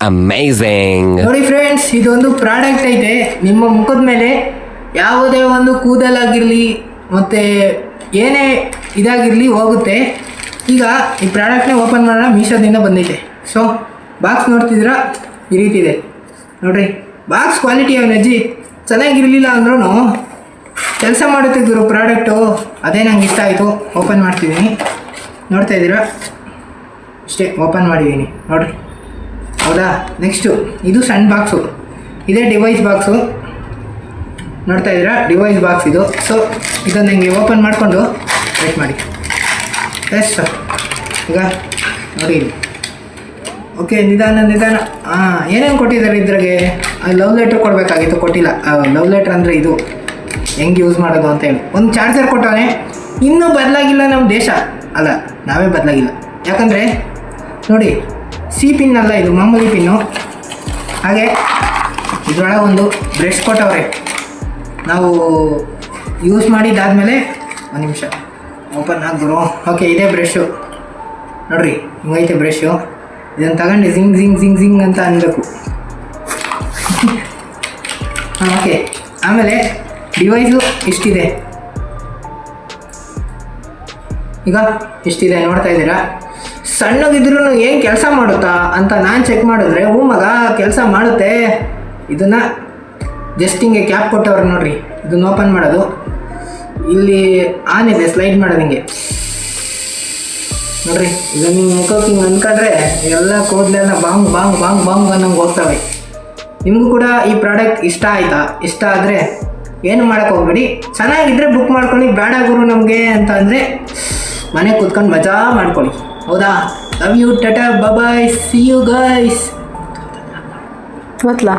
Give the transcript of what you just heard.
Amazing. ನೋಡಿ friends, ಇದೊಂದು product ಐತೆ. ನಿಮ್ಮ ಮುಖದ ಮೇಲೆ ಯಾವುದೇ ಒಂದು ಕೂದಲಾಗಿರಲಿ ಮತ್ತು ಏನೇ ಇದಾಗಿರಲಿ ಹೋಗುತ್ತೆ. ಈಗ ಈ ಪ್ರಾಡಕ್ಟ್ನೇ ಓಪನ್ ಮಾಡೋಣ. ಮೀಶೋದಿಂದ ಬಂದೈತೆ. ಸೊ ಬಾಕ್ಸ್ ನೋಡ್ತಿದ್ದೀರಾ, ಈ ರೀತಿ ಇದೆ ನೋಡ್ರಿ. ಬಾಕ್ಸ್ ಕ್ವಾಲಿಟಿ ಅವನಜ್ಜಿ ಚೆನ್ನಾಗಿರಲಿಲ್ಲ ಅಂದ್ರೂ ಕೆಲಸ ಮಾಡುತ್ತಿದ್ದರು ಪ್ರಾಡಕ್ಟು. ಅದೇ ನಂಗೆ ಇಷ್ಟ ಆಯಿತು. ಓಪನ್ ಮಾಡ್ತಿದ್ದೀನಿ, ನೋಡ್ತಾ ಇದ್ದೀರಾ, ಅಷ್ಟೇ ಓಪನ್ ಮಾಡಿದ್ದೀನಿ ನೋಡಿರಿ. ಹೌದಾ? ನೆಕ್ಸ್ಟು ಇದು ಸಣ್ಣ ಬಾಕ್ಸು, ಇದೇ ಡಿವೈಸ್ ಬಾಕ್ಸು. ನೋಡ್ತಾ ಇದ್ದೀರಾ, ಡಿವೈಸ್ ಬಾಕ್ಸ್ ಇದು. ಸೊ ಇದನ್ನು ಹಿಂಗೆ ಓಪನ್ ಮಾಡಿಕೊಂಡು ವೇಟ್ ಮಾಡಿ. ಎಸ್ ಸರ್, ಈಗ ನೋಡಿ. ಓಕೆ, ನಿಧಾನ ನಿಧಾನ. ಏನೇನು ಕೊಟ್ಟಿದ್ದಾರೆ ಇದ್ರಾಗೆ? ಲವ್ ಲೆಟ್ರ್ ಕೊಡಬೇಕಾಗಿತ್ತು, ಕೊಟ್ಟಿಲ್ಲ. ಲವ್ ಲೆಟ್ರ್ ಅಂದರೆ ಇದು ಹೆಂಗೆ ಯೂಸ್ ಮಾಡೋದು ಅಂತ ಹೇಳಿ. ಒಂದು ಚಾರ್ಜರ್ ಕೊಟ್ಟವನೇ. ಇನ್ನೂ ಬದಲಾಗಿಲ್ಲ ನಮ್ಮ ದೇಶ, ಅಲ್ಲ ನಾವೇ ಬದಲಾಗಿಲ್ಲ. ಯಾಕಂದರೆ ನೋಡಿ, ಸಿ ಪಿನ್ ಅಲ್ಲ ಇದು, ಮಾಮೂಲಿ ಪಿನ್ನು. ಹಾಗೆ ಇದರೊಳಗೆ ಒಂದು ಬ್ರಷ್ ಕೊಟ್ಟವ್ರೆ. ನಾವು ಯೂಸ್ ಮಾಡಿದ್ದಾದಮೇಲೆ ಒಂದು ನಿಮಿಷ ಓಪನ್ ಆಗಿದ್ರು. ಓಕೆ, ಇದೇ ಬ್ರಷು ನೋಡಿರಿ, ಹಿಂಗೈತೆ ಬ್ರಷು. ಇದನ್ನು ತಗೊಂಡು ಜಿಂಗ್ ಜಿಂಗ್ ಜಿಂಗ್ ಜಿಂಗ್ ಅಂತ ಅನ್ಬೇಕು. ಓಕೆ, ಆಮೇಲೆ ಡಿವೈಸು ಇಷ್ಟಿದೆ. ಈಗ ಇಷ್ಟಿದೆ, ನೋಡ್ತಾ ಇದ್ದೀರಾ. ಸಣ್ಣಗಿದ್ರೂ ಏನು ಕೆಲಸ ಮಾಡುತ್ತಾ ಅಂತ ನಾನು ಚೆಕ್ ಮಾಡಿದ್ರೆ, ಹ್ಞೂ ಮಗ ಕೆಲಸ ಮಾಡುತ್ತೆ. ಇದನ್ನು ಜಸ್ಟ್ ಹಿಂಗೆ ಕ್ಯಾಪ್ ಕೊಟ್ಟವ್ರೆ ನೋಡಿರಿ. ಇದನ್ನು ಓಪನ್ ಮಾಡೋದು, ಇಲ್ಲಿ ಆನ್ ಇದೆ, ಸ್ಲೈಡ್ ಮಾಡೋದು ಹಿಂಗೆ ನೋಡಿರಿ. ಇದನ್ನು ಹಿಂಗೆ ಮುಖಕ್ಕೆ ಹಿಂಗೆ ಅಂದ್ಕೊಂಡ್ರೆ ಎಲ್ಲ ಕೂದಲೆಲ್ಲ ಬಾಂಗ್ ಬಾಂಗ್ ಬಾಂಗ್ ಬಾಂಗ್ ಅನ್ನಂಗೆ ಹೋಗ್ತವೆ. ನಿಮಗೂ ಕೂಡ ಈ ಪ್ರಾಡಕ್ಟ್ ಇಷ್ಟ ಆಯಿತಾ? ಇಷ್ಟ ಆದರೆ ಏನು ಮಾಡೋಕ್ಕೆ ಹೋಗ್ಬೇಡಿ. ಚೆನ್ನಾಗಿದ್ದರೆ ಬುಕ್ ಮಾಡ್ಕೊಳ್ಳಿ. ಬೇಡ ಗುರು ನಮಗೆ ಅಂತ ಅಂದರೆ ಮನೆ ಕೂತ್ಕೊಂಡು ಮಜಾ ಮಾಡ್ಕೊಳ್ಳಿ. ಹೌದಾ? Love you, tata, bye, see you guys. ಮತ್ಲಾ